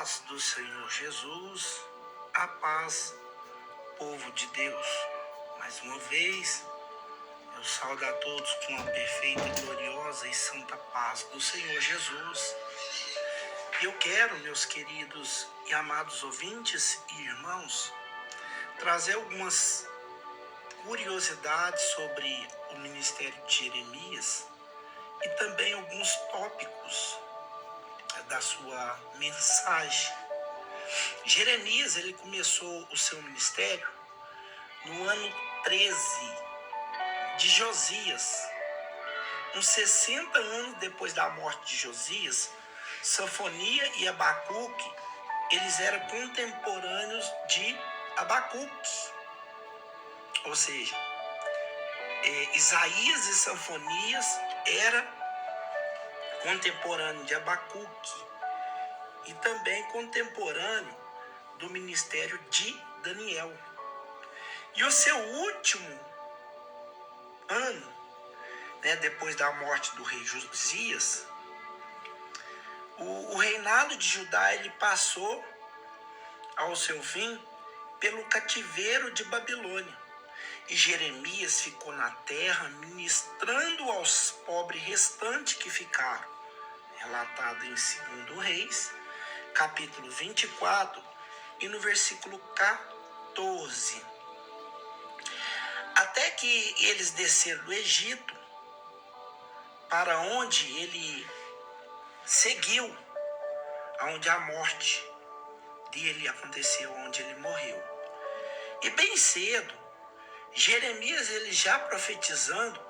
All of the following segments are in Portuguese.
paz do Senhor Jesus, a paz, povo de Deus. Mais uma vez, eu saúdo a todos com a perfeita, gloriosa e santa paz do Senhor Jesus. E eu quero, meus queridos e amados ouvintes e irmãos, trazer algumas curiosidades sobre o ministério de Jeremias e também alguns tópicos da sua mensagem. Jeremias, ele começou o seu ministério no ano 13 de Josias. Uns 60 anos depois da morte de Josias, Sanfonia e Abacuque, eles eram contemporâneos de Abacuque. Ou seja, Isaías e Sanfonias era contemporâneo de Abacuque e também contemporâneo do ministério de Daniel. E o seu último ano, depois da morte do rei Josias, o reinado de Judá ele passou ao seu fim pelo cativeiro de Babilônia. E Jeremias ficou na terra ministrando aos pobres restantes que ficaram. Relatado em 2 Reis, capítulo 24 e no versículo 14. Até que eles desceram do Egito, para onde ele seguiu, aonde a morte dele aconteceu, onde ele morreu. E bem cedo, Jeremias ele já profetizando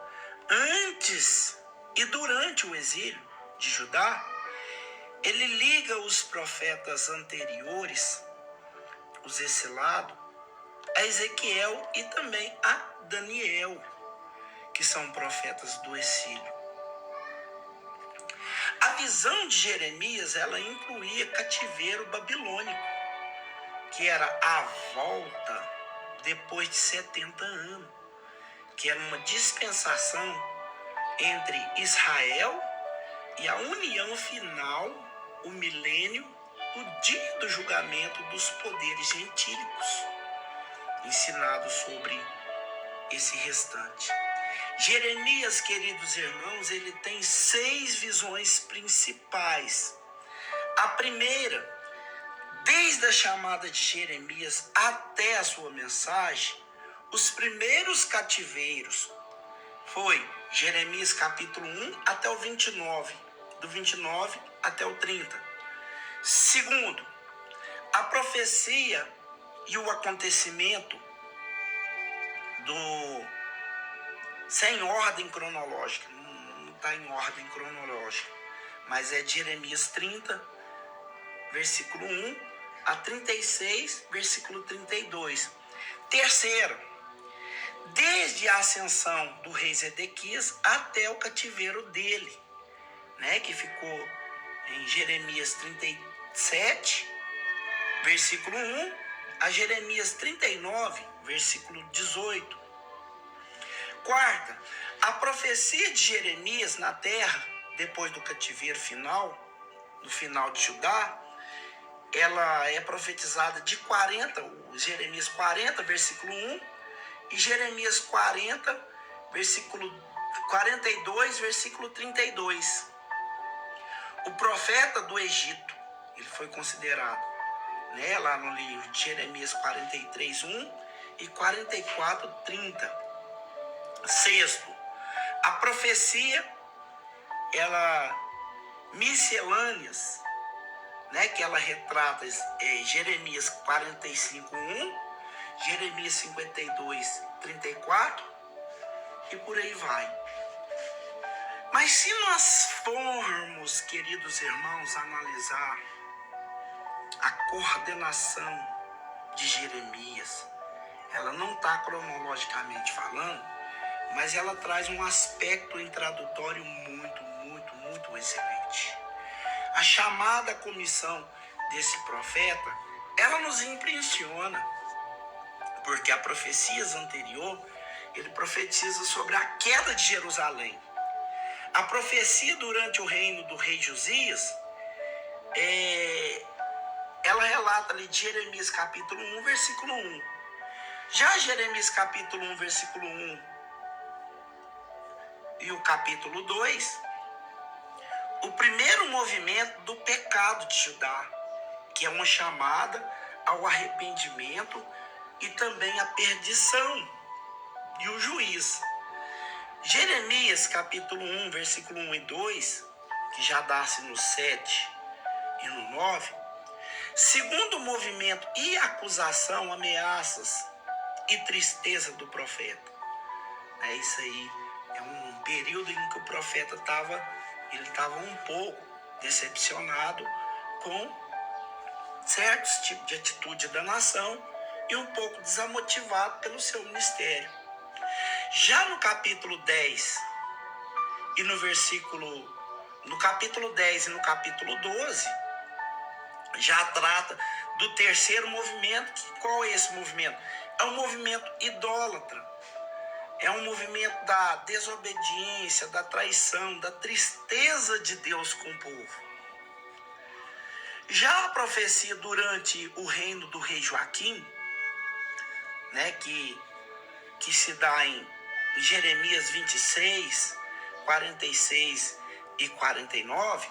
antes e durante o exílio de Judá, ele liga os profetas anteriores, os exilados, a Ezequiel e também a Daniel, que são profetas do exílio. A visão de Jeremias, ela incluía cativeiro babilônico, que era a volta depois de 70 anos, que era uma dispensação entre Israel e a união final, o milênio, o dia do julgamento dos poderes gentílicos, ensinado sobre esse restante. Jeremias, queridos irmãos, ele tem 6 visões principais. A primeira, desde a chamada de Jeremias até a sua mensagem, os primeiros cativeiros foi Jeremias capítulo 1 até o 29, do 29 até o 30. Segundo, a profecia e o acontecimento sem ordem cronológica, não está em ordem cronológica, mas é de Jeremias 30, versículo 1 a 36, versículo 32. Terceiro, desde a ascensão do rei Zedequias até o cativeiro dele, que ficou em Jeremias 37, versículo 1 a Jeremias 39, versículo 18. Quarta, a profecia de Jeremias na terra, depois do cativeiro final, no final de Judá, ela é profetizada de 40, Jeremias 40, versículo 1, e Jeremias 40, versículo 42, versículo 32. O profeta do Egito, ele foi considerado, lá no livro de Jeremias 43, 1 e 44, 30. Sexto, a profecia, ela miscelâneas, que ela retrata Jeremias 45, 1, Jeremias 52, 34 e por aí vai. Mas se nós formos, queridos irmãos, analisar a coordenação de Jeremias, ela não está cronologicamente falando, mas ela traz um aspecto introdutório muito excelente. A chamada comissão desse profeta, ela nos impressiona, porque a profecias anterior, ele profetiza sobre a queda de Jerusalém. A profecia durante o reino do rei Josias ela relata ali de Jeremias capítulo 1, versículo 1. Já Jeremias capítulo 1, versículo 1 e o capítulo 2, o primeiro movimento do pecado de Judá, que é uma chamada ao arrependimento e também à perdição e o juízo. Jeremias capítulo 1, versículo 1 e 2, que já dá-se no 7 e no 9, segundo movimento e acusação, ameaças e tristeza do profeta. Isso aí é um período em que o profeta estava um pouco decepcionado com certos tipos de atitude da nação e um pouco desamotivado pelo seu ministério. Já no capítulo 10 e no capítulo 10 e no capítulo 12, já trata do terceiro movimento. Qual é esse movimento? É um movimento idólatra. É um movimento da desobediência, da traição, da tristeza de Deus com o povo. Já a profecia durante o reino do rei Joaquim, que se dá em Jeremias 26, 46 e 49,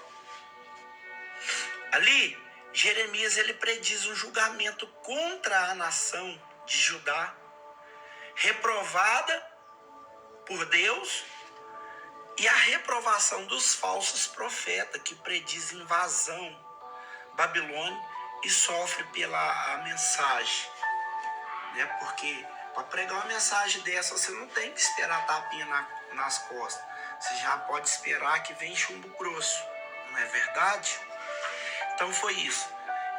ali Jeremias ele prediz um julgamento contra a nação de Judá, reprovada por Deus, e a reprovação dos falsos profetas que prediz invasão babilônica e sofre pela mensagem, porque para pregar uma mensagem dessa você não tem que esperar tapinha nas costas, você já pode esperar que vem chumbo grosso, não é verdade? Então foi isso,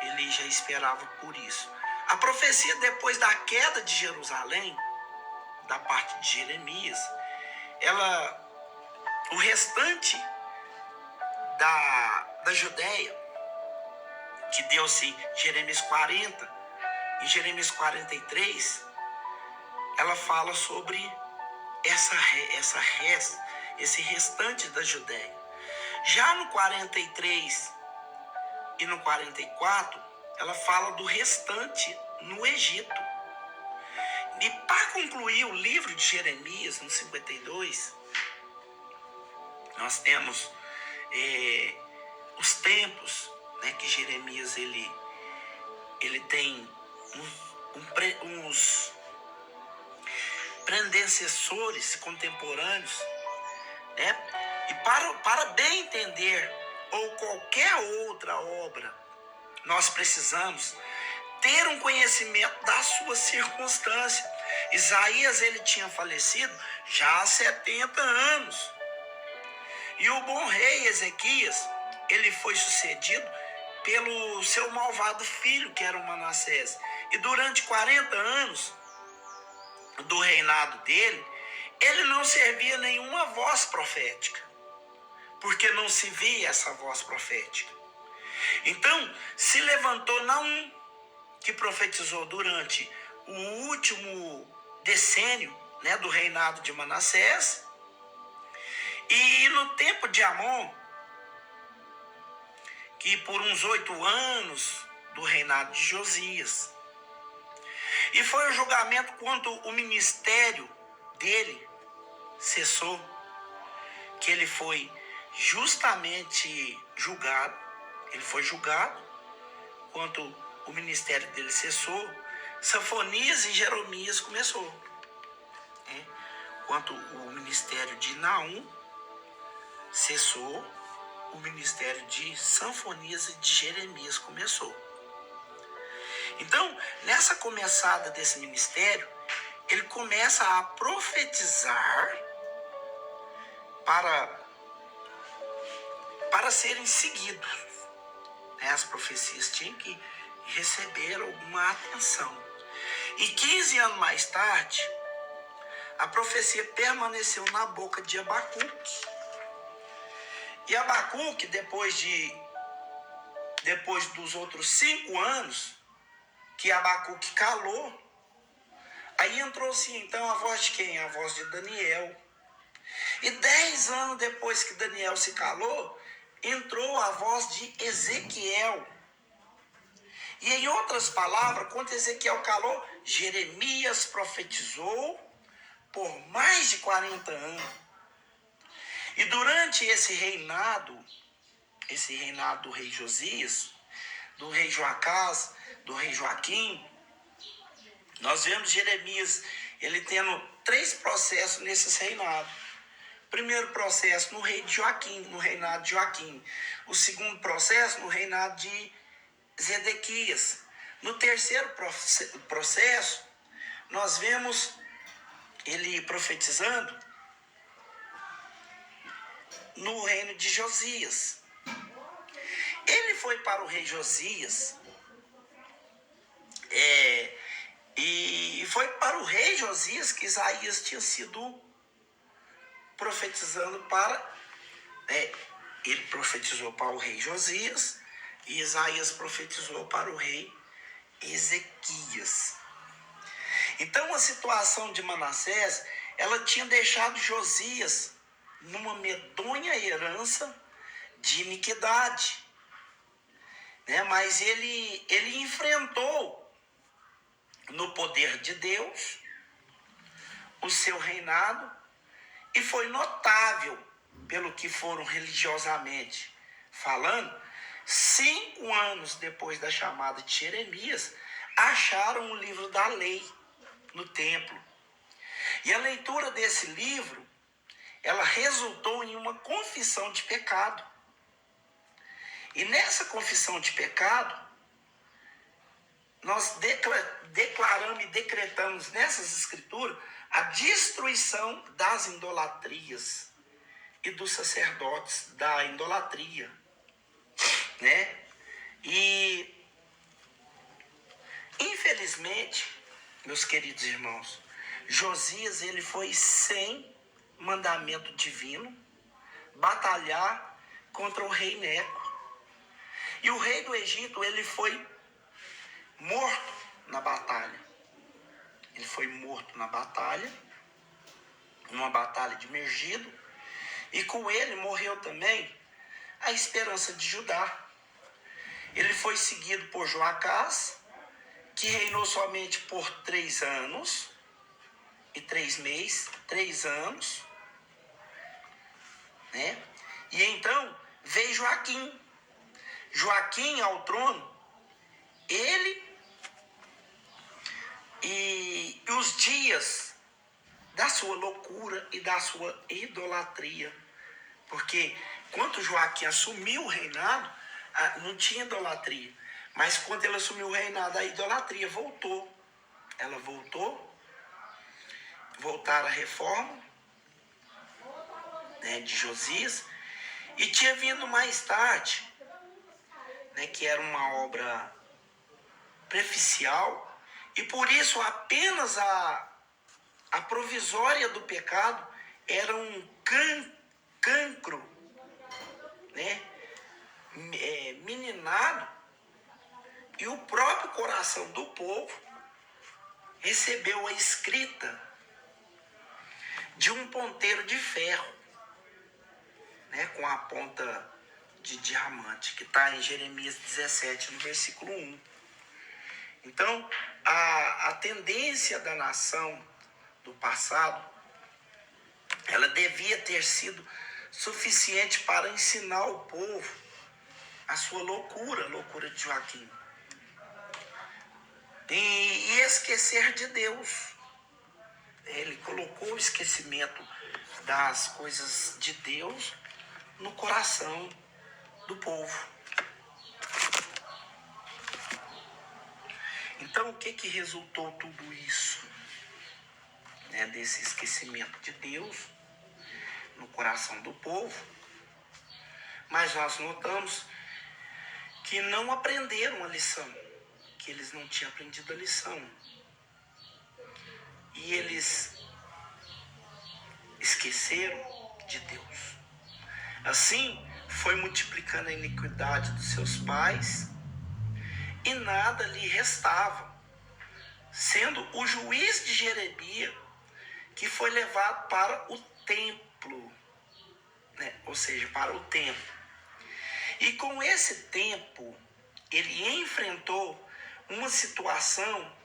ele já esperava por isso. A profecia depois da queda de Jerusalém, da parte de Jeremias, o restante da Judéia, que deu-se em Jeremias 40 e Jeremias 43, ela fala sobre esse restante da Judéia. Já no 43 e no 44, ela fala do restante no Egito. E para concluir o livro de Jeremias, no 52, nós temos os tempos, que Jeremias ele tem uns predecessores contemporâneos, e para bem entender ou qualquer outra obra, nós precisamos ter um conhecimento da sua circunstância. Isaías ele tinha falecido já há 70 anos. E o bom rei Ezequias, ele foi sucedido pelo seu malvado filho, que era o Manassés. E durante 40 anos do reinado dele, ele não servia nenhuma voz profética, porque não se via essa voz profética. Então, se levantou Naum, que profetizou durante o último decênio, do reinado de Manassés, e no tempo de Amon, que por uns 8 anos do reinado de Josias. E foi o julgamento quando o ministério dele cessou, que ele foi justamente julgado. Ele foi julgado quando o ministério dele cessou. Sofonias e Jeremias começou. Quando o ministério de Naum cessou, o ministério de Sofonias e de Jeremias começou. Então, nessa começada desse ministério, ele começa a profetizar para serem seguidos. As profecias tinham que receber alguma atenção. E 15 anos mais tarde, a profecia permaneceu na boca de Abacuque. E Abacuque, depois dos outros 5 anos que Abacuque calou, aí entrou-se então a voz de quem? A voz de Daniel. E 10 anos depois que Daniel se calou, entrou a voz de Ezequiel. E em outras palavras, quando Ezequiel calou, Jeremias profetizou por mais de 40 anos. E durante esse reinado do rei Josias, do rei Joacás, do rei Joaquim, nós vemos Jeremias, ele tendo 3 processos nesses reinados. Primeiro processo no rei de Joaquim, no reinado de Joaquim. O segundo processo no reinado de Zedequias. No terceiro processo, nós vemos ele profetizando no reino de Josias. Ele foi para o rei Josias, e foi para o rei Josias que Isaías tinha sido profetizando para... ele profetizou para o rei Josias e Isaías profetizou para o rei Ezequias. Então a situação de Manassés, ela tinha deixado Josias numa medonha herança de iniquidade, né? Mas ele enfrentou no poder de Deus o seu reinado e foi notável pelo que foram religiosamente falando. 5 anos depois da chamada de Jeremias, acharam o livro da lei no templo. E a leitura desse livro, ela resultou em uma confissão de pecado. E nessa confissão de pecado, nós declaramos e decretamos nessas escrituras a destruição das idolatrias e dos sacerdotes da idolatria, né? E infelizmente, meus queridos irmãos, Josias, ele foi sem mandamento divino batalhar contra o rei Neco. E o rei do Egito, ele foi morto na batalha. Ele foi morto na batalha, numa batalha de Megido, e com ele morreu também a esperança de Judá. Ele foi seguido por Joacás, que reinou somente por 3 anos e 3 meses, 3 anos, né? E então veio Joaquim. Joaquim ao trono, ele e os dias da sua loucura e da sua idolatria. Porque quando Joaquim assumiu o reinado, não tinha idolatria. Mas quando ele assumiu o reinado, a idolatria voltou. Ela voltou. Voltaram a reforma, né, de Josias. E tinha vindo mais tarde, né, que era uma obra preficial. E por isso apenas a provisória do pecado era um cancro, né, meninado, e o próprio coração do povo recebeu a escrita de um ponteiro de ferro, né, com a ponta de diamante, que está em Jeremias 17, no versículo 1. Então, a tendência da nação do passado, ela devia ter sido suficiente para ensinar o povo a sua loucura, a loucura de Joaquim. E esquecer de Deus. Ele colocou o esquecimento das coisas de Deus no coração do povo. Então, o que resultou tudo isso? Né, desse esquecimento de Deus no coração do povo. Mas nós notamos que não aprenderam a lição, que eles não tinham aprendido a lição. E eles esqueceram de Deus. Assim, foi multiplicando a iniquidade dos seus pais e nada lhe restava, sendo o juiz de Jeremias que foi levado para o templo, né? Ou seja, para o templo. E com esse tempo, ele enfrentou uma situação,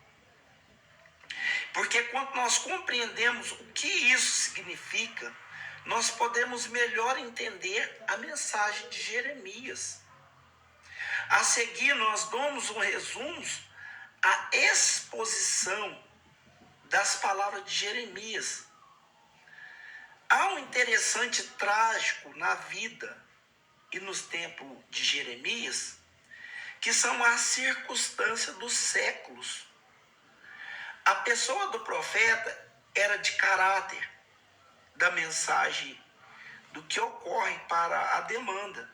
porque quando nós compreendemos o que isso significa, nós podemos melhor entender a mensagem de Jeremias. A seguir, nós damos um resumo, a exposição das palavras de Jeremias. Há um interessante trágico na vida e nos tempos de Jeremias, que são as circunstâncias dos séculos. A pessoa do profeta era de caráter da mensagem do que ocorre para a demanda.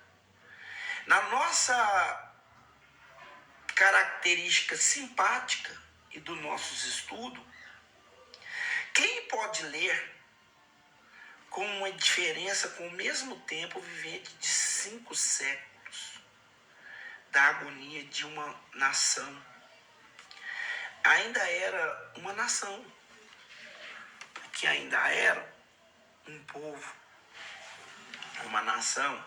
Na nossa característica simpática e dos nossos estudos, quem pode ler com uma diferença com o mesmo tempo vivente de 5 séculos da agonia de uma nação? Ainda era uma nação, que ainda era um povo, uma nação,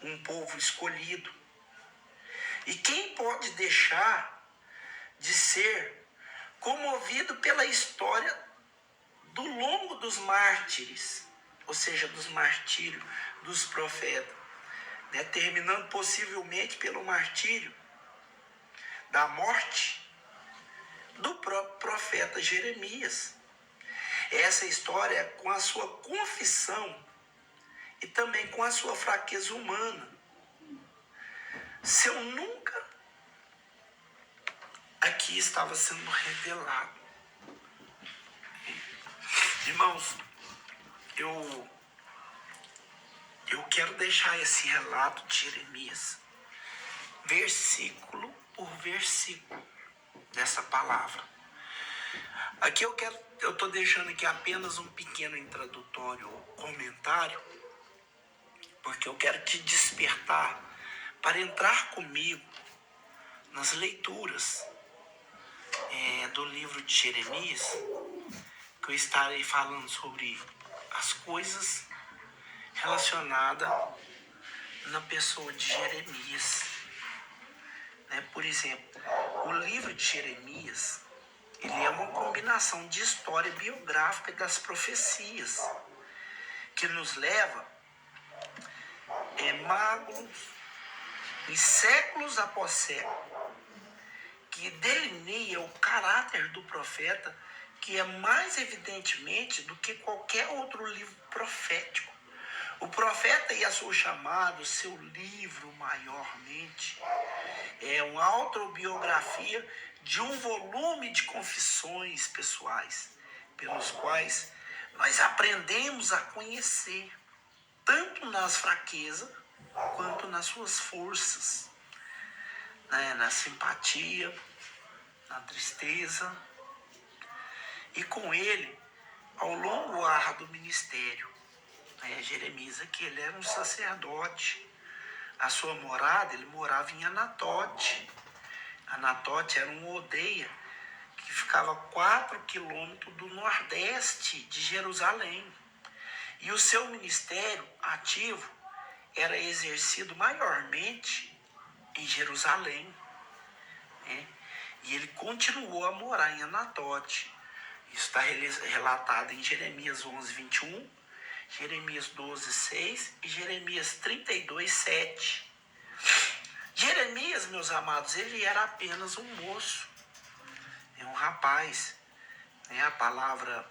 um povo escolhido. E quem pode deixar de ser comovido pela história do longo dos mártires, ou seja, dos martírios dos profetas, né? Terminando possivelmente pelo martírio da morte do próprio profeta Jeremias. Essa história, com a sua confissão e também com a sua fraqueza humana, seu nunca aqui estava sendo revelado. Irmãos, eu quero deixar esse relato de Jeremias, versículo por versículo dessa palavra. Aqui eu estou deixando aqui apenas um pequeno introdutório comentário, porque eu quero te despertar para entrar comigo nas leituras do livro de Jeremias, que eu estarei falando sobre as coisas relacionadas na pessoa de Jeremias. Por exemplo, o livro de Jeremias, ele é uma combinação de história biográfica e das profecias, que nos leva magos e séculos após séculos, que delineia o caráter do profeta, que é mais evidentemente do que qualquer outro livro profético. O profeta e a sua chamada, o seu livro maiormente, é uma autobiografia de um volume de confissões pessoais, pelos quais nós aprendemos a conhecer, tanto nas fraquezas quanto nas suas forças, na simpatia, na tristeza. E com ele, ao longo árduo ministério, Jeremias aqui, ele era um sacerdote. A sua morada, ele morava em Anatote. Anatote era uma aldeia que ficava a 4 quilômetros do nordeste de Jerusalém. E o seu ministério ativo era exercido maiormente em Jerusalém. E ele continuou a morar em Anatote. Isso está relatado em Jeremias 11, 21, Jeremias 12, 6 e Jeremias 32, 7. Jeremias, meus amados, ele era apenas um moço, um rapaz. A palavra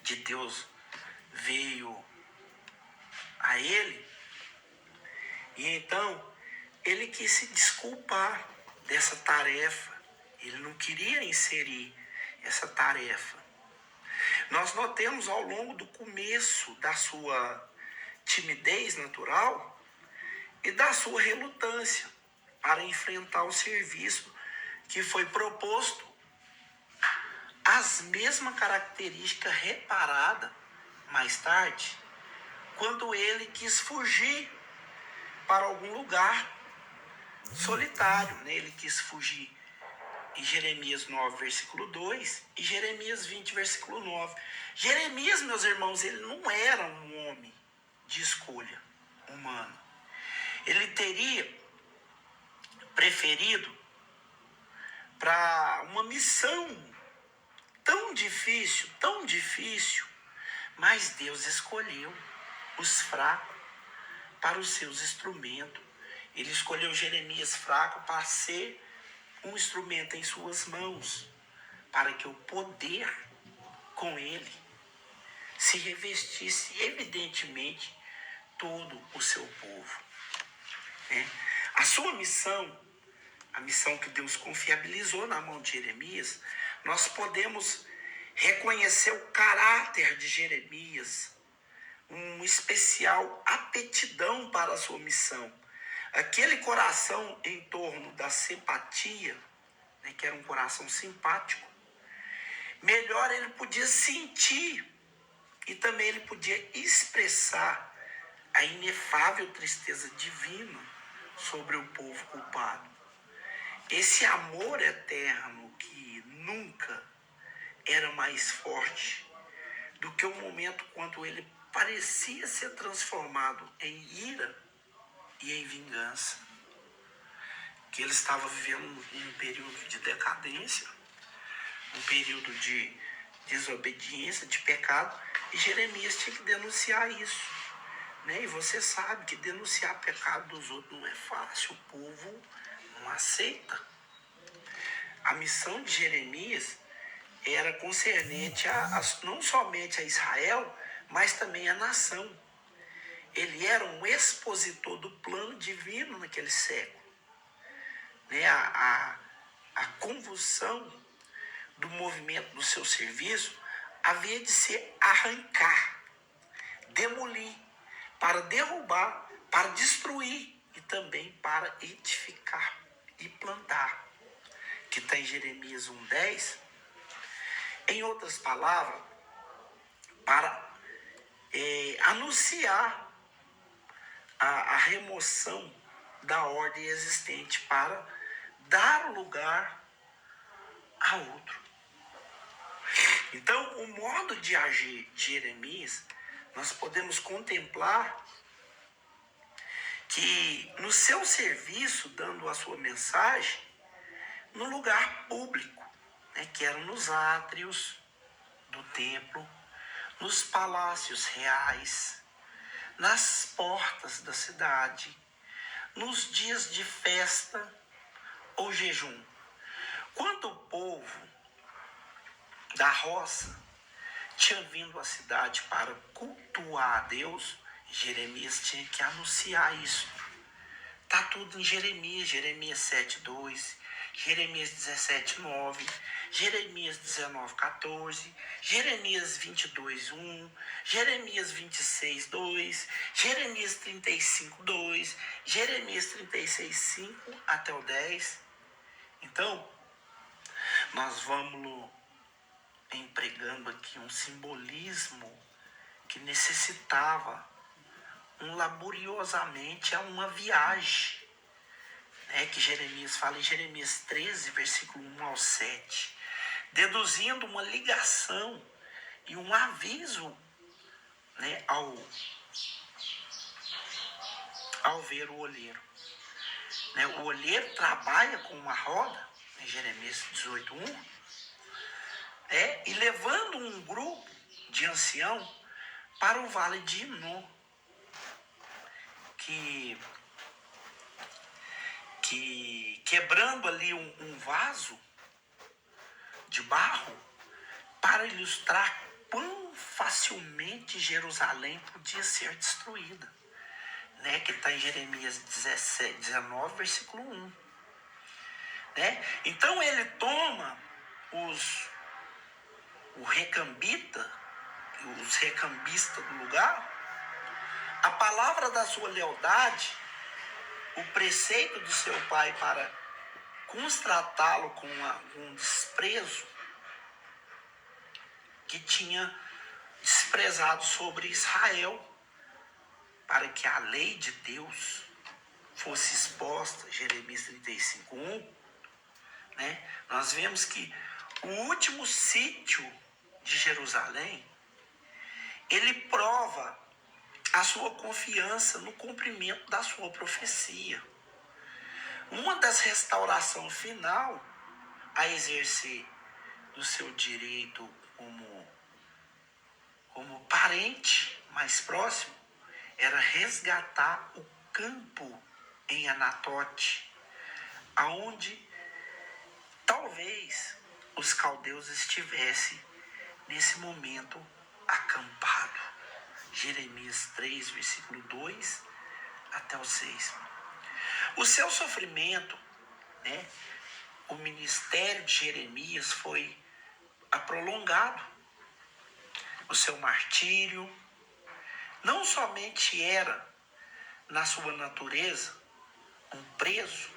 de Deus veio a ele, e então ele quis se desculpar dessa tarefa. Ele não queria inserir essa tarefa. Nós notamos ao longo do começo da sua timidez natural e da sua relutância para enfrentar o serviço que foi proposto, as mesmas características reparadas mais tarde, quando ele quis fugir para algum lugar solitário. Ele quis fugir em Jeremias 9, versículo 2 e Jeremias 20, versículo 9. Jeremias, meus irmãos, ele não era um homem de escolha humana. Ele teria preferido para uma missão tão difícil, mas Deus escolheu os fracos para os seus instrumentos. Ele escolheu Jeremias fraco para ser um instrumento em suas mãos, para que o poder com ele se revestisse evidentemente todo o seu povo. A sua missão, a missão que Deus confiabilizou na mão de Jeremias, nós podemos reconhecer o caráter de Jeremias, um especial aptidão para a sua missão. Aquele coração em torno da simpatia, que era um coração simpático, melhor ele podia sentir e também ele podia expressar a inefável tristeza divina sobre o povo culpado. Esse amor eterno que nunca era mais forte do que o momento quando ele parecia ser transformado em ira e em vingança. Que ele estava vivendo um período de decadência, um período de desobediência, de pecado, e Jeremias tinha que denunciar isso. E você sabe que denunciar pecado dos outros não é fácil, o povo não aceita. A missão de Jeremias era concernente não somente a Israel, mas também a nação. Ele era um expositor do plano divino naquele século. A convulsão do movimento do seu serviço havia de ser arrancar, demolir, para derrubar, para destruir e também para edificar e plantar. Que está em Jeremias 1:10. Em outras palavras, para anunciar a remoção da ordem existente para dar lugar a outro. Então, o modo de agir de Jeremias, nós podemos contemplar que no seu serviço, dando a sua mensagem, no lugar público, que eram nos átrios do templo, nos palácios reais, nas portas da cidade, nos dias de festa ou jejum. Quando o povo da roça tinha vindo à cidade para cultuar a Deus, Jeremias tinha que anunciar isso. Está tudo em Jeremias 7:2, Jeremias 17:9, Jeremias 19:14, Jeremias 22:1, Jeremias 26:2, Jeremias 35:2, Jeremias 36:5 até o 10. Então, nós vamos empregando aqui um simbolismo que necessitava laboriosamente a uma viagem, que Jeremias fala em Jeremias 13, versículo 1 ao 7, deduzindo uma ligação e um aviso, ao ver o olheiro. O olheiro trabalha com uma roda, em Jeremias 18:1, e levando um grupo de ancião para o vale de Hinnom, que quebrando ali um vaso de barro para ilustrar quão facilmente Jerusalém podia ser destruída, que está em Jeremias 19, versículo 1. Então ele toma os recambistas do lugar, a palavra da sua lealdade, o preceito do seu pai para constratá-lo com um desprezo que tinha desprezado sobre Israel, para que a lei de Deus fosse exposta, Jeremias 35:1, nós vemos que o último sítio de Jerusalém, ele prova a sua confiança no cumprimento da sua profecia. Uma das restaurações final a exercer do seu direito como parente mais próximo, era resgatar o campo em Anatote, aonde talvez os caldeus estivessem nesse momento acampado. Jeremias 3, versículo 2 até o 6. O seu sofrimento, né, o ministério de Jeremias foi prolongado. O seu martírio não somente era, na sua natureza, um preso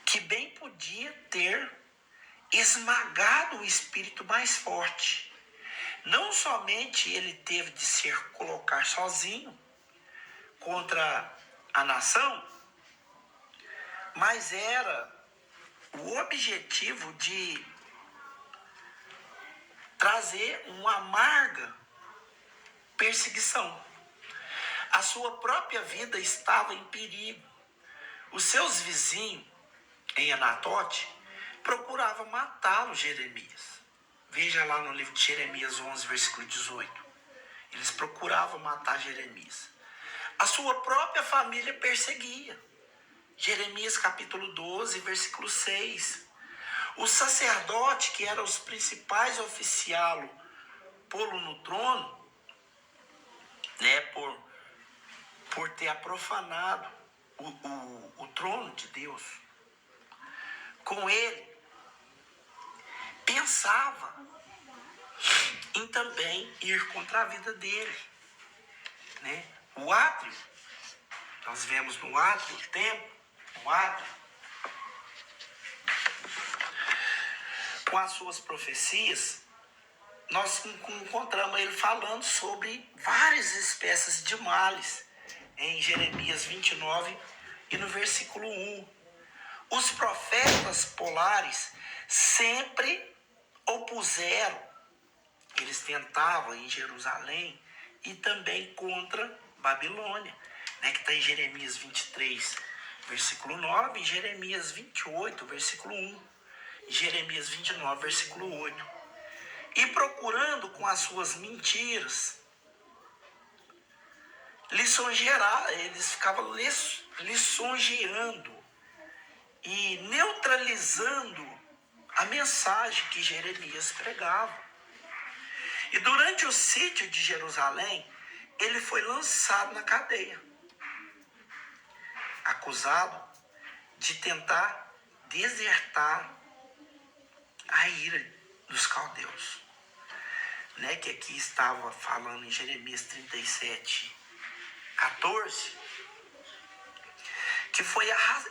que bem podia ter esmagado o espírito mais forte. Não somente ele teve de se colocar sozinho contra a nação, mas era o objetivo de trazer uma amarga perseguição. A sua própria vida estava em perigo. Os seus vizinhos em Anatote procuravam matá-lo, Jeremias. Veja lá no livro de Jeremias 11, versículo 18. Eles procuravam matar Jeremias. A sua própria família perseguia. Jeremias capítulo 12, versículo 6. O sacerdote, que era os principais oficiais pô-lo no trono, né, por ter profanado o trono de Deus, com ele, pensava em também ir contra a vida dele. Né? O átrio, nós vemos no átrio, o templo, no átrio, com as suas profecias, nós encontramos ele falando sobre várias espécies de males em Jeremias 29 e no versículo 1. Os profetas polares sempre opuseram, eles tentavam em Jerusalém e também contra Babilônia, né, que está em Jeremias 23, versículo 9, e Jeremias 28, versículo 1, e Jeremias 29, versículo 8. E procurando com as suas mentiras lisonjear, eles ficavam lisonjeando e neutralizando a mensagem que Jeremias pregava. E durante o sítio de Jerusalém, ele foi lançado na cadeia, acusado de tentar desertar a ira dos caldeus, né, que aqui estava falando em Jeremias 37, 14, que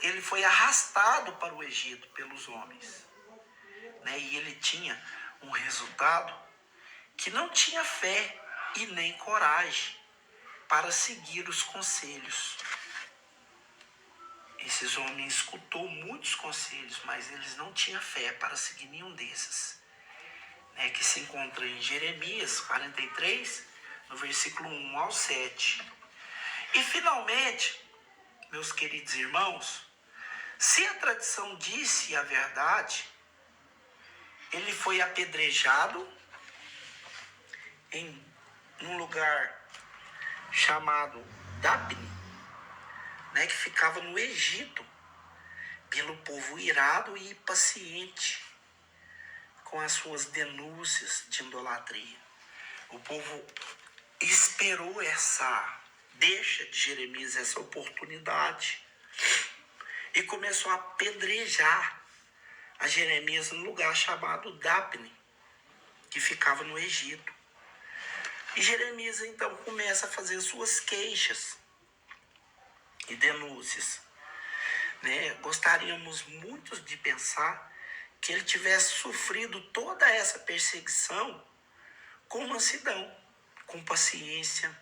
ele foi arrastado para o Egito pelos homens, né, e ele tinha um resultado que não tinha fé e nem coragem para seguir os conselhos. Esses homens escutou muitos conselhos, mas eles não tinham fé para seguir nenhum desses, né, que se encontra em Jeremias 43, no versículo 1 ao 7. E finalmente, meus queridos irmãos, se a tradição disse a verdade, ele foi apedrejado em um lugar chamado Dapne, né, que ficava no Egito, pelo povo irado e impaciente com as suas denúncias de idolatria. O povo esperou essa deixa de Jeremias, essa oportunidade, e começou a apedrejar a Jeremias no lugar chamado Dapne, que ficava no Egito. E Jeremias então começa a fazer suas queixas e denúncias, né? Gostaríamos muito de pensar que ele tivesse sofrido toda essa perseguição com mansidão, com paciência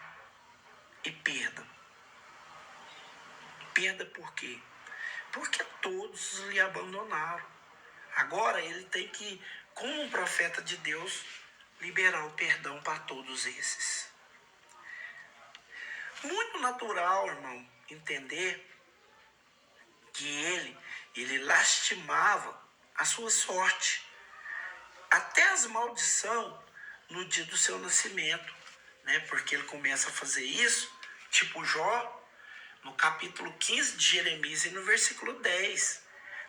e perda. Perda por quê? Porque todos lhe abandonaram. Agora ele tem que, como um profeta de Deus, liberar o perdão para todos esses. Muito natural, irmão, entender que ele lastimava a sua sorte, até as maldições no dia do seu nascimento, né? Porque ele começa a fazer isso, tipo Jó, no capítulo 15 de Jeremias e no versículo 10.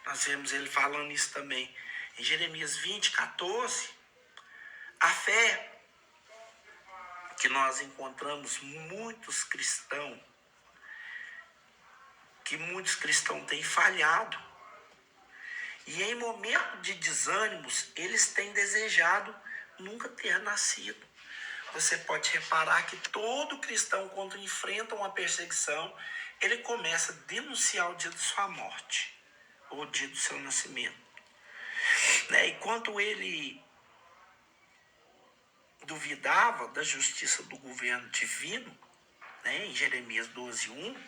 Nós vemos ele falando isso também. Em Jeremias 20, 14, a fé que nós encontramos que muitos cristãos têm falhado. E em momento de desânimos, eles têm desejado nunca ter nascido. Você pode reparar que todo cristão, quando enfrenta uma perseguição, ele começa a denunciar o dia de sua morte, ou o dia do seu nascimento. Né? Enquanto ele duvidava da justiça do governo divino, né? Em Jeremias 12, 1,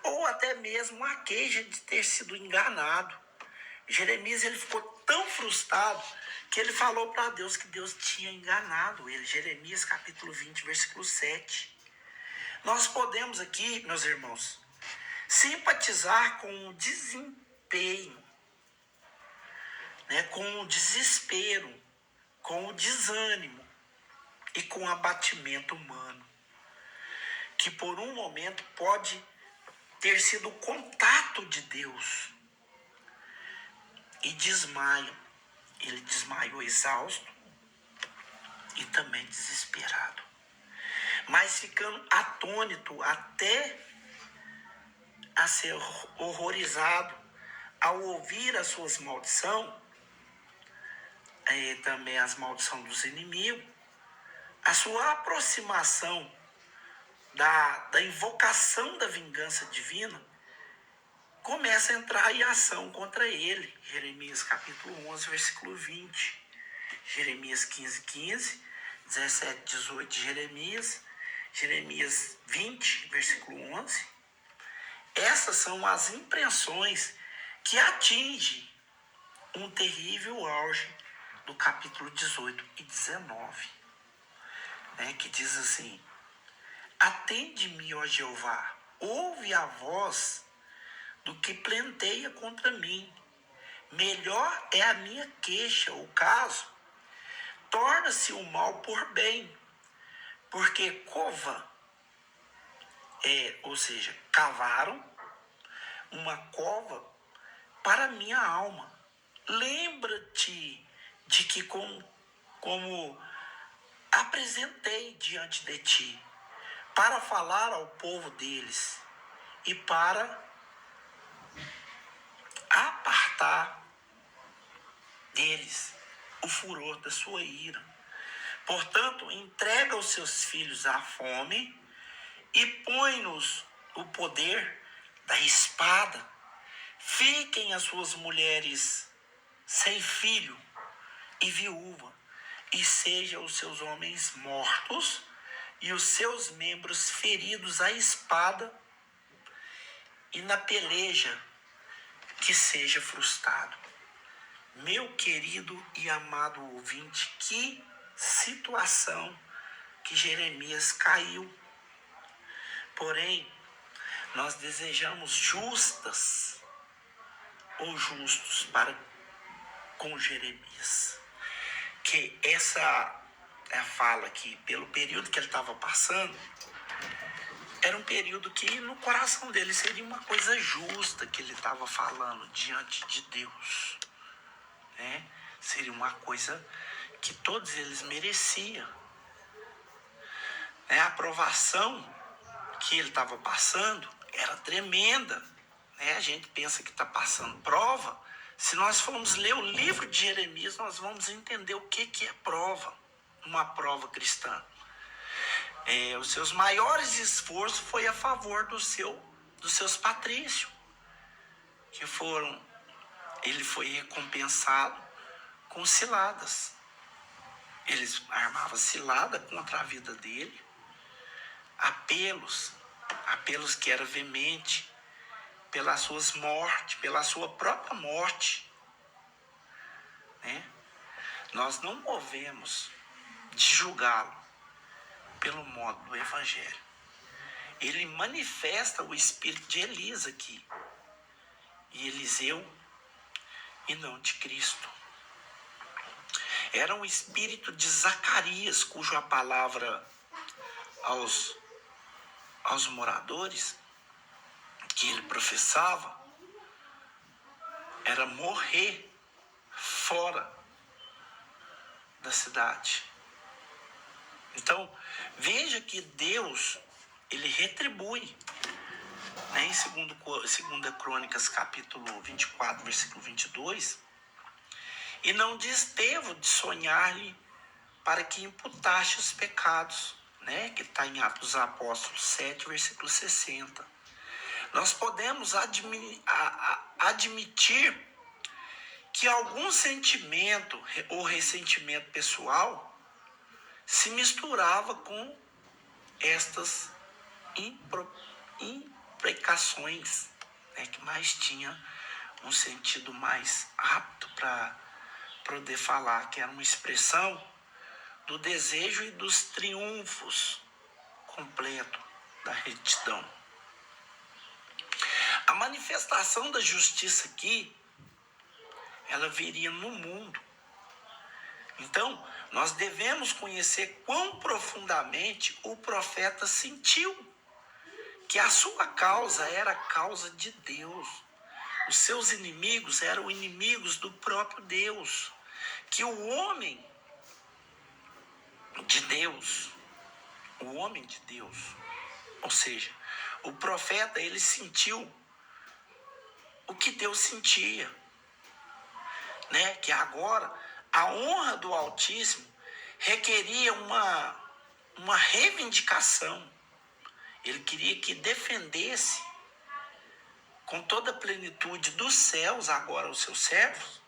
ou até mesmo a queixa de ter sido enganado. Jeremias ele ficou tão frustrado que ele falou para Deus que Deus tinha enganado ele. Jeremias capítulo 20, versículo 7. Nós podemos aqui, meus irmãos, simpatizar com o desempenho, né, com o desespero, com o desânimo e com o abatimento humano, que por um momento pode ter sido o contato de Deus, e desmaia. Ele desmaiou exausto e também desesperado, mas ficando atônito até a ser horrorizado ao ouvir as suas maldições, também as maldições dos inimigos, a sua aproximação da invocação da vingança divina começa a entrar em ação contra ele. Jeremias capítulo 11, versículo 20. Jeremias 15, 15, 17, 18 de Jeremias. Jeremias 20, versículo 11. Essas são as impressões que atingem um terrível auge do capítulo 18 e 19. Né, que diz assim: atende-me, ó Jeová, ouve a voz do que plenteia contra mim. Melhor é a minha queixa, o caso. Torna-se o mal por bem, porque ou seja, cavaram uma cova para minha alma. Lembra-te de que como apresentei diante de ti, para falar ao povo deles e para apartar deles o furor da sua ira. Portanto, entrega os seus filhos à fome e põe-nos o poder da espada. Fiquem as suas mulheres sem filho e viúva, e sejam os seus homens mortos e os seus membros feridos à espada, e na peleja que seja frustrado. Meu querido e amado ouvinte, que situação que Jeremias caiu. Porém, nós desejamos justas ou justos para com Jeremias. Que essa fala que pelo período que ele estava passando, era um período que no coração dele seria uma coisa justa que ele estava falando diante de Deus. Né? Seria uma coisa que todos eles mereciam. A aprovação que ele estava passando era tremenda. A gente pensa que está passando prova. Se nós formos ler o livro de Jeremias, nós vamos entender o que é prova, uma prova cristã. Os seus maiores esforços foi a favor dos seus patrícios, ele foi recompensado com ciladas. Eles armavam cilada contra a vida dele, apelos que eram veemente pelas suas mortes, pela sua própria morte. Né? Nós não movemos de julgá-lo pelo modo do Evangelho. Ele manifesta o espírito de Elias aqui. E Eliseu, e não de Cristo. Era um espírito de Zacarias, cuja palavra aos moradores que ele professava era morrer fora da cidade. Então, veja que Deus, ele retribui, né? Em 2 Crônicas, capítulo 24, versículo 22, e não desteve de sonhar-lhe para que imputaste os pecados, né? Que está em Atos dos Apóstolos 7, versículo 60. Nós podemos admitir que algum sentimento ou ressentimento pessoal se misturava com estas imprecações, né, que mais tinha um sentido mais apto para poder falar, que era uma expressão do desejo e dos triunfos completo da retidão. A manifestação da justiça aqui, ela viria no mundo. Então, nós devemos conhecer quão profundamente o profeta sentiu que a sua causa era a causa de Deus. Os seus inimigos eram inimigos do próprio Deus. Que o homem de Deus, ou seja, o profeta, ele sentiu o que Deus sentia, né? Que agora a honra do Altíssimo requeria uma reivindicação. Ele queria que defendesse com toda a plenitude dos céus agora os seus servos,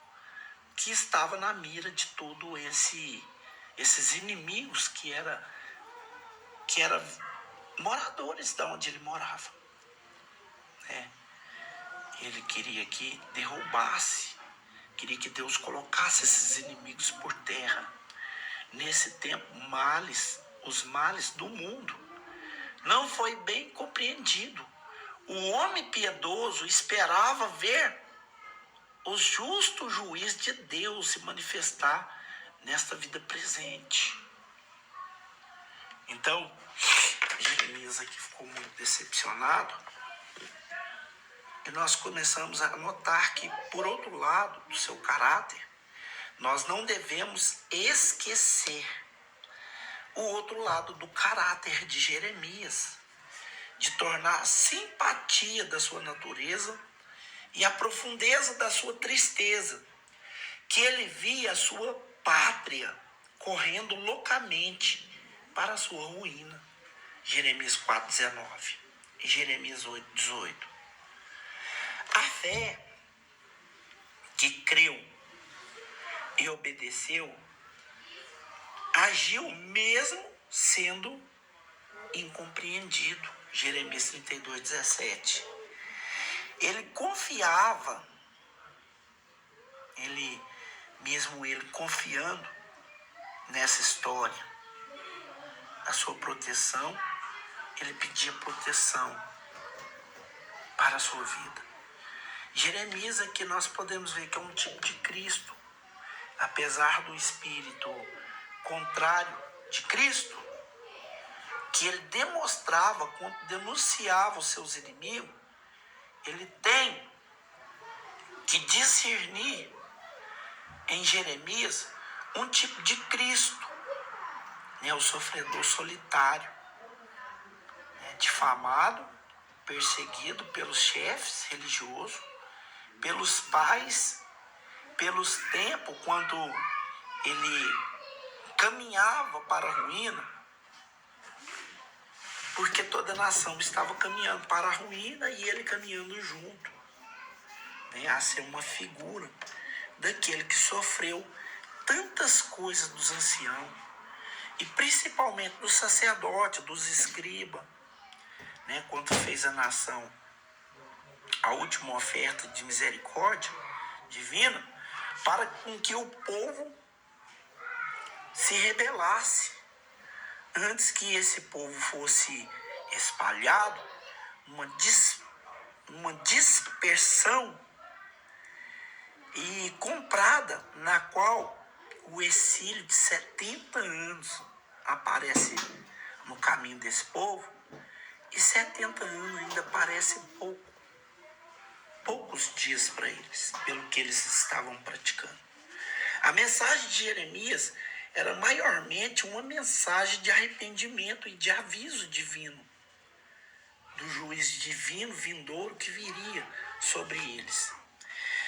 que estava na mira de todo esses inimigos que era moradores de onde ele morava, né? Ele queria que derrubasse, queria que Deus colocasse esses inimigos por terra. Nesse tempo, os males do mundo não foi bem compreendido. O homem piedoso esperava ver o justo juiz de Deus se manifestar nesta vida presente. Então, Jeremias aqui ficou muito decepcionado. E nós começamos a notar que, por outro lado do seu caráter, nós não devemos esquecer o outro lado do caráter de Jeremias, de tornar a simpatia da sua natureza e a profundeza da sua tristeza, que ele via a sua pátria correndo loucamente para a sua ruína. Jeremias 4,19 e Jeremias 8,18. A fé que creu e obedeceu agiu mesmo sendo incompreendido. Jeremias 32,17. Ele confiava, ele confiando nessa história, a sua proteção, ele pedia proteção para a sua vida. Jeremias aqui nós podemos ver que é um tipo de Cristo. Apesar do espírito contrário de Cristo, que ele demonstrava quando denunciava os seus inimigos, ele tem que discernir em Jeremias um tipo de Cristo, né? O sofredor solitário, né? Difamado, perseguido pelos chefes religiosos, pelos pais, pelos tempos, quando ele caminhava para a ruína, porque toda a nação estava caminhando para a ruína e ele caminhando junto, né? A ser uma figura daquele que sofreu tantas coisas dos anciãos, e principalmente dos sacerdotes, dos escribas, né? Quando fez a nação a última oferta de misericórdia divina, para com que o povo se rebelasse. Antes que esse povo fosse espalhado, uma dispersão, e comprada, na qual o exílio de 70 anos aparece no caminho desse povo, e 70 anos ainda parece poucos dias para eles, pelo que eles estavam praticando. A mensagem de Jeremias era maiormente uma mensagem de arrependimento e de aviso divino, do juízo divino vindouro que viria sobre eles.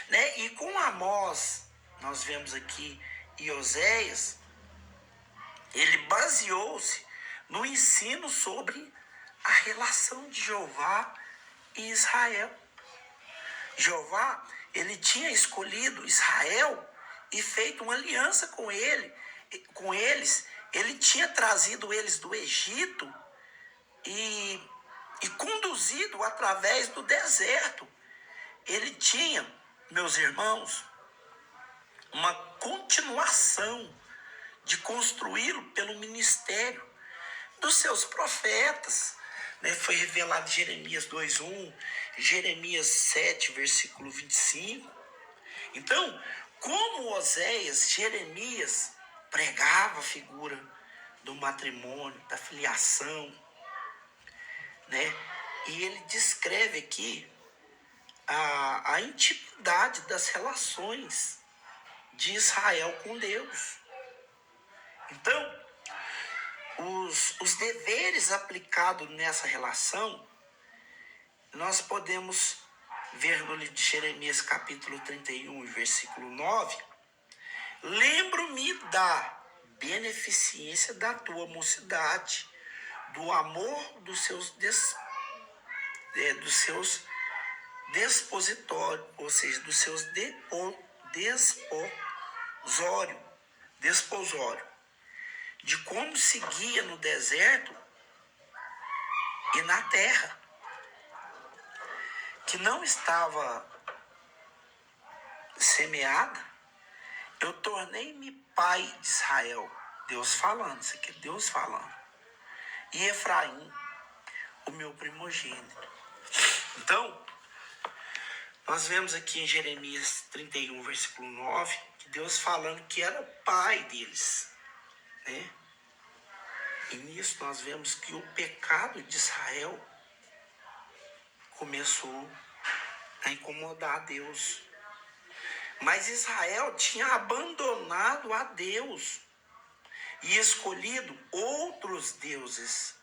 Né? E com Amós, nós vemos aqui, e Oséias, ele baseou-se no ensino sobre a relação de Jeová e Israel. Jeová, ele tinha escolhido Israel e feito uma aliança com eles. Ele tinha trazido eles do Egito e conduzido através do deserto. Ele tinha, meus irmãos, uma continuação de construí-lo pelo ministério dos seus profetas. Né? Foi revelado em Jeremias 2:1, Jeremias 7, versículo 25. Então, como Oséias, Jeremias pregava a figura do matrimônio, da filiação, né? E ele descreve aqui a intimidade das relações de Israel com Deus. Então, os deveres aplicados nessa relação, nós podemos ver no livro de Jeremias, capítulo 31, versículo 9. Lembro-me da beneficência da tua mocidade, do amor dos seus despositórios, ou seja, dos seus desposório, de como seguia no deserto e na terra, que não estava semeada. Eu tornei-me pai de Israel. Deus falando, isso aqui é Deus falando. E Efraim, o meu primogênito. Então, nós vemos aqui em Jeremias 31, versículo 9, que Deus falando que era o pai deles. Né? E nisso nós vemos que o pecado de Israel começou a incomodar a Deus. Mas Israel tinha abandonado a Deus e escolhido outros deuses.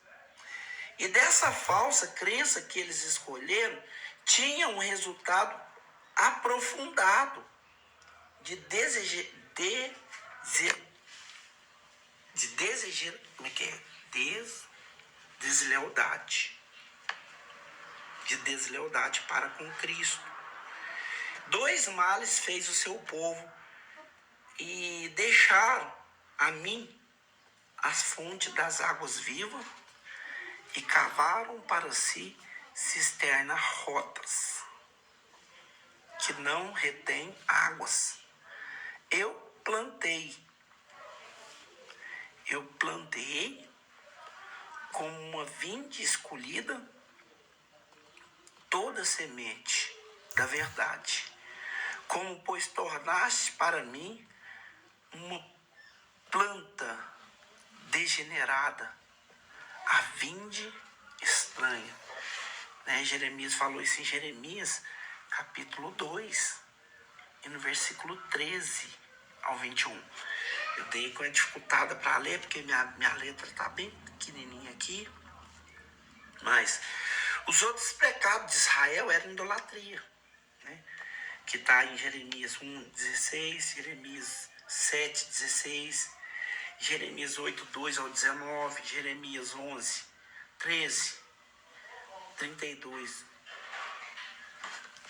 E dessa falsa crença que eles escolheram, tinha um resultado aprofundado de deslealdade para com Cristo. 2 males fez o seu povo e deixaram a mim as fontes das águas vivas e cavaram para si cisternas rotas que não retém águas. Eu plantei como uma vinde escolhida toda semente da verdade. Como, pois, tornaste para mim uma planta degenerada, a vinde estranha. Né? Jeremias falou isso em Jeremias, capítulo 2, e no versículo 13 ao 21. Eu dei com a dificultada para ler, porque minha letra está bem pequenininha aqui. Mas os outros pecados de Israel eram idolatria, né? Que está em Jeremias 1:16, Jeremias 7:16, Jeremias 8:2 ao 19, Jeremias 11:13, 32.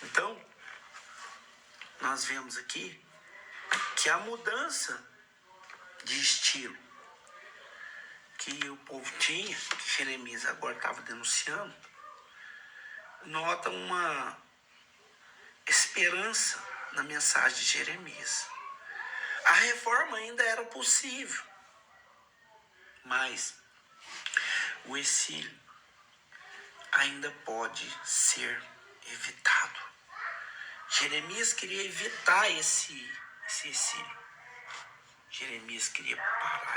Então, nós vemos aqui que a mudança de estilo que o povo tinha, que Jeremias agora estava denunciando, nota uma esperança na mensagem de Jeremias. A reforma ainda era possível, mas o exílio ainda pode ser evitado. Jeremias queria evitar esse exílio. Jeremias queria parar